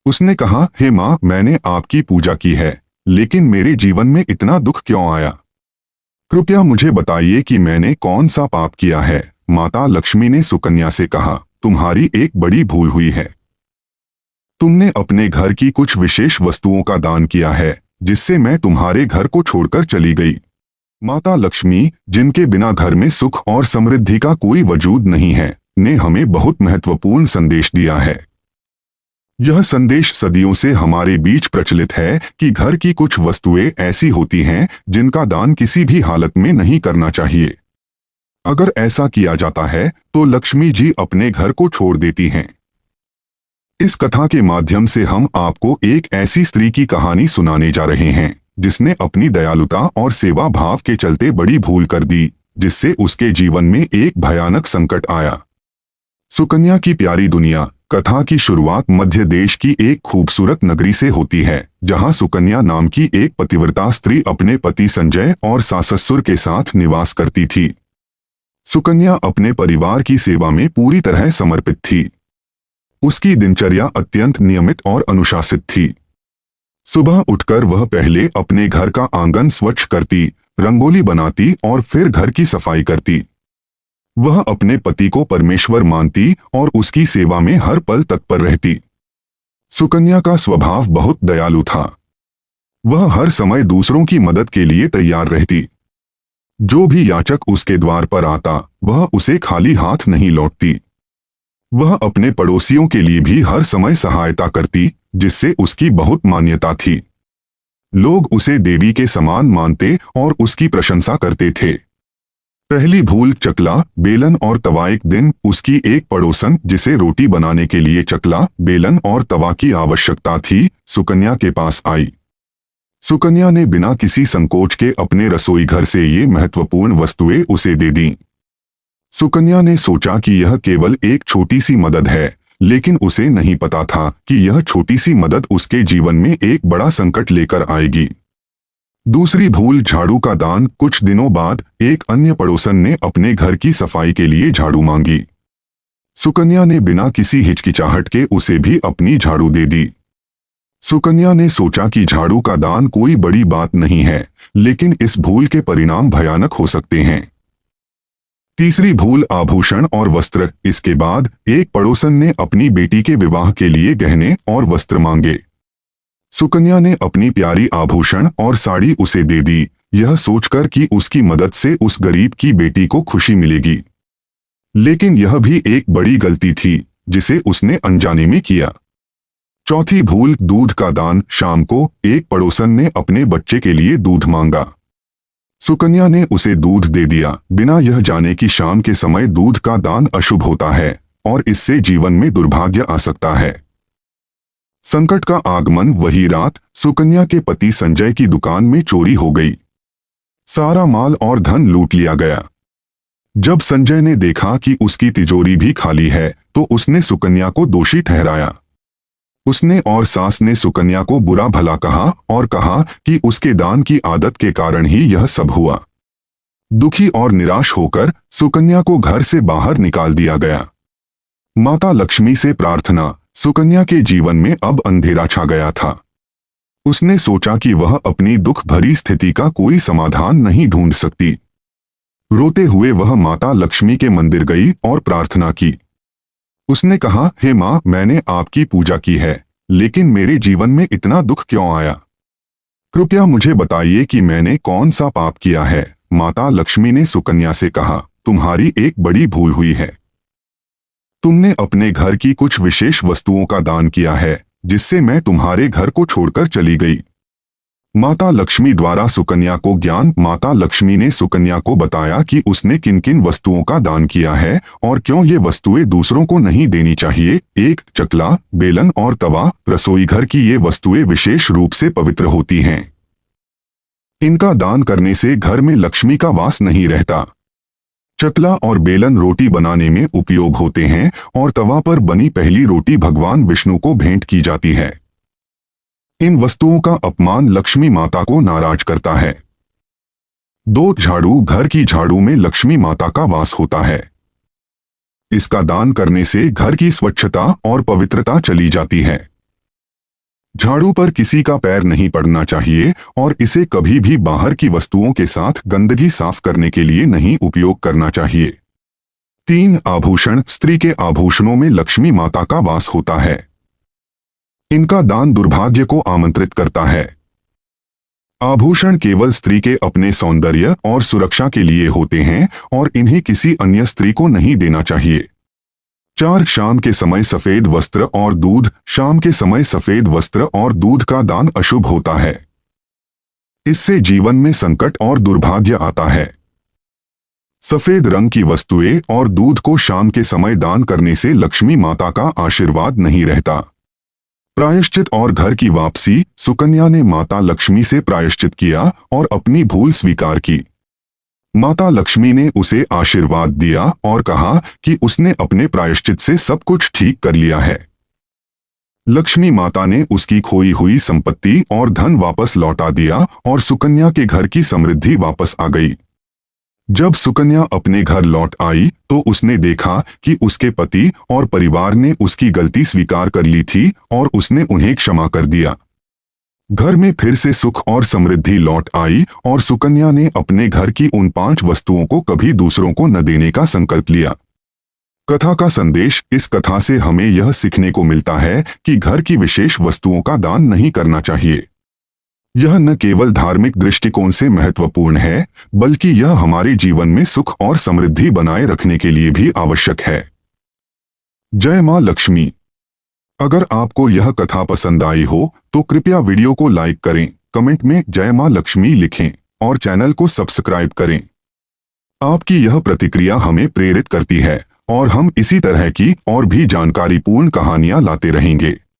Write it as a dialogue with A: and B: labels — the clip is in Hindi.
A: उसने कहा, हे माँ, मैंने आपकी पूजा की है, लेकिन मेरे जीवन में इतना दुख क्यों आया? कृपया मुझे बताइए कि मैंने कौन सा पाप किया है। माता लक्ष्मी ने सुकन्या से कहा, तुम्हारी एक बड़ी भूल हुई है। तुमने अपने घर की कुछ विशेष वस्तुओं का दान किया है, जिससे मैं तुम्हारे घर को छोड़कर चली गई। माता लक्ष्मी, जिनके बिना घर में सुख और समृद्धि का कोई वजूद नहीं है, ने हमें बहुत महत्वपूर्ण संदेश दिया है। यह संदेश सदियों से हमारे बीच प्रचलित है कि घर की कुछ वस्तुएं ऐसी होती हैं जिनका दान किसी भी हालत में नहीं करना चाहिए। अगर ऐसा किया जाता है तो लक्ष्मी जी अपने घर को छोड़ देती हैं। इस कथा के माध्यम से हम आपको एक ऐसी स्त्री की कहानी सुनाने जा रहे हैं जिसने अपनी दयालुता और सेवा भाव के चलते बड़ी भूल कर दी, जिससे उसके जीवन में एक भयानक संकट आया। सुकन्या की प्यारी दुनिया। कथा की शुरुआत मध्य देश की एक खूबसूरत नगरी से होती है, जहां सुकन्या नाम की एक पतिव्रता स्त्री अपने पति संजय और सास ससुर के साथ निवास करती थी। सुकन्या अपने परिवार की सेवा में पूरी तरह समर्पित थी। उसकी दिनचर्या अत्यंत नियमित और अनुशासित थी। सुबह उठकर वह पहले अपने घर का आंगन स्वच्छ करती, रंगोली बनाती और फिर घर की सफाई करती। वह अपने पति को परमेश्वर मानती और उसकी सेवा में हर पल तत्पर रहती। सुकन्या का स्वभाव बहुत दयालु था। वह हर समय दूसरों की मदद के लिए तैयार रहती। जो भी याचक उसके द्वार पर आता, वह उसे खाली हाथ नहीं लौटती। वह अपने पड़ोसियों के लिए भी हर समय सहायता करती, जिससे उसकी बहुत मान्यता थी। लोग उसे देवी के समान मानते और उसकी प्रशंसा करते थे। पहली भूल चकला, बेलन और तवा। एक दिन उसकी एक पड़ोसन, जिसे रोटी बनाने के लिए चकला, बेलन और तवा की आवश्यकता थी, सुकन्या के पास आई। सुकन्या ने बिना किसी संकोच के अपने रसोई घर से ये महत्वपूर्ण वस्तुएं उसे दे दी। सुकन्या ने सोचा कि यह केवल एक छोटी सी मदद है, लेकिन उसे नहीं पता था कि यह छोटी सी मदद उसके जीवन में एक बड़ा संकट लेकर आएगी। दूसरी भूल झाड़ू का दान। कुछ दिनों बाद एक अन्य पड़ोसन ने अपने घर की सफाई के लिए झाड़ू मांगी। सुकन्या ने बिना किसी हिचकिचाहट के उसे भी अपनी झाड़ू दे दी। सुकन्या ने सोचा कि झाड़ू का दान कोई बड़ी बात नहीं है, लेकिन इस भूल के परिणाम भयानक हो सकते हैं। तीसरी भूल आभूषण और वस्त्र। इसके बाद एक पड़ोसन ने अपनी बेटी के विवाह के लिए गहने और वस्त्र मांगे। सुकन्या ने अपनी प्यारी आभूषण और साड़ी उसे दे दी, यह सोचकर कि उसकी मदद से उस गरीब की बेटी को खुशी मिलेगी। लेकिन यह भी एक बड़ी गलती थी, जिसे उसने अनजाने में किया। चौथी भूल दूध का दान। शाम को एक पड़ोसन ने अपने बच्चे के लिए दूध मांगा। सुकन्या ने उसे दूध दे दिया, बिना यह जाने कि शाम के समय दूध का दान अशुभ होता है और इससे जीवन में दुर्भाग्य आ सकता है। संकट का आगमन। वही रात सुकन्या के पति संजय की दुकान में चोरी हो गई। सारा माल और धन लूट लिया गया। जब संजय ने देखा कि उसकी तिजोरी भी खाली है, तो उसने सुकन्या को दोषी ठहराया। उसने और सास ने सुकन्या को बुरा भला कहा और कहा कि उसके दान की आदत के कारण ही यह सब हुआ। दुखी और निराश होकर सुकन्या को घर से बाहर निकाल दिया गया। माता लक्ष्मी से प्रार्थना। सुकन्या के जीवन में अब अंधेरा छा गया था। उसने सोचा कि वह अपनी दुख भरी स्थिति का कोई समाधान नहीं ढूंढ सकती। रोते हुए वह माता लक्ष्मी के मंदिर गई और प्रार्थना की। उसने कहा, हे माँ, मैंने आपकी पूजा की है, लेकिन मेरे जीवन में इतना दुख क्यों आया? कृपया मुझे बताइए कि मैंने कौन सा पाप किया है। माता लक्ष्मी ने सुकन्या से कहा, तुम्हारी एक बड़ी भूल हुई है। तुमने अपने घर की कुछ विशेष वस्तुओं का दान किया है, जिससे मैं तुम्हारे घर को छोड़कर चली गई। माता लक्ष्मी द्वारा सुकन्या को ज्ञान। माता लक्ष्मी ने सुकन्या को बताया कि उसने किन किन वस्तुओं का दान किया है और क्यों ये वस्तुएं दूसरों को नहीं देनी चाहिए। एक चकला, बेलन और तवा। रसोई घर की ये वस्तुएं विशेष रूप से पवित्र होती हैं। इनका दान करने से घर में लक्ष्मी का वास नहीं रहता। चकला और बेलन रोटी बनाने में उपयोग होते हैं और तवा पर बनी पहली रोटी भगवान विष्णु को भेंट की जाती है। इन वस्तुओं का अपमान लक्ष्मी माता को नाराज करता है। 2 झाड़ू। घर की झाड़ू में लक्ष्मी माता का वास होता है। इसका दान करने से घर की स्वच्छता और पवित्रता चली जाती है। झाड़ू पर किसी का पैर नहीं पड़ना चाहिए और इसे कभी भी बाहर की वस्तुओं के साथ गंदगी साफ करने के लिए नहीं उपयोग करना चाहिए। 3 आभूषण। स्त्री के आभूषणों में लक्ष्मी माता का वास होता है। इनका दान दुर्भाग्य को आमंत्रित करता है। आभूषण केवल स्त्री के अपने सौंदर्य और सुरक्षा के लिए होते हैं और इन्हें किसी अन्य स्त्री को नहीं देना चाहिए। 4 शाम के समय सफेद वस्त्र और दूध। शाम के समय सफेद वस्त्र और दूध का दान अशुभ होता है। इससे जीवन में संकट और दुर्भाग्य आता है। सफेद रंग की वस्तुएं और दूध को शाम के समय दान करने से लक्ष्मी माता का आशीर्वाद नहीं रहता। प्रायश्चित और घर की वापसी। सुकन्या ने माता लक्ष्मी से प्रायश्चित किया और अपनी भूल स्वीकार की। माता लक्ष्मी ने उसे आशीर्वाद दिया और कहा कि उसने अपने प्रायश्चित से सब कुछ ठीक कर लिया है। लक्ष्मी माता ने उसकी खोई हुई संपत्ति और धन वापस लौटा दिया और सुकन्या के घर की समृद्धि वापस आ गई। जब सुकन्या अपने घर लौट आई तो उसने देखा कि उसके पति और परिवार ने उसकी गलती स्वीकार कर ली थी और उसने उन्हें क्षमा कर दिया। घर में फिर से सुख और समृद्धि लौट आई और सुकन्या ने अपने घर की उन 5 वस्तुओं को कभी दूसरों को न देने का संकल्प लिया। कथा का संदेश। इस कथा से हमें यह सीखने को मिलता है कि घर की विशेष वस्तुओं का दान नहीं करना चाहिए। यह न केवल धार्मिक दृष्टिकोण से महत्वपूर्ण है, बल्कि यह हमारे जीवन में सुख और समृद्धि बनाए रखने के लिए भी आवश्यक है। जय मां लक्ष्मी। अगर आपको यह कथा पसंद आई हो तो कृपया वीडियो को लाइक करें, कमेंट में जय मां लक्ष्मी लिखें और चैनल को सब्सक्राइब करें। आपकी यह प्रतिक्रिया हमें प्रेरित करती है और हम इसी तरह की और भी जानकारीपूर्ण कहानियां लाते रहेंगे।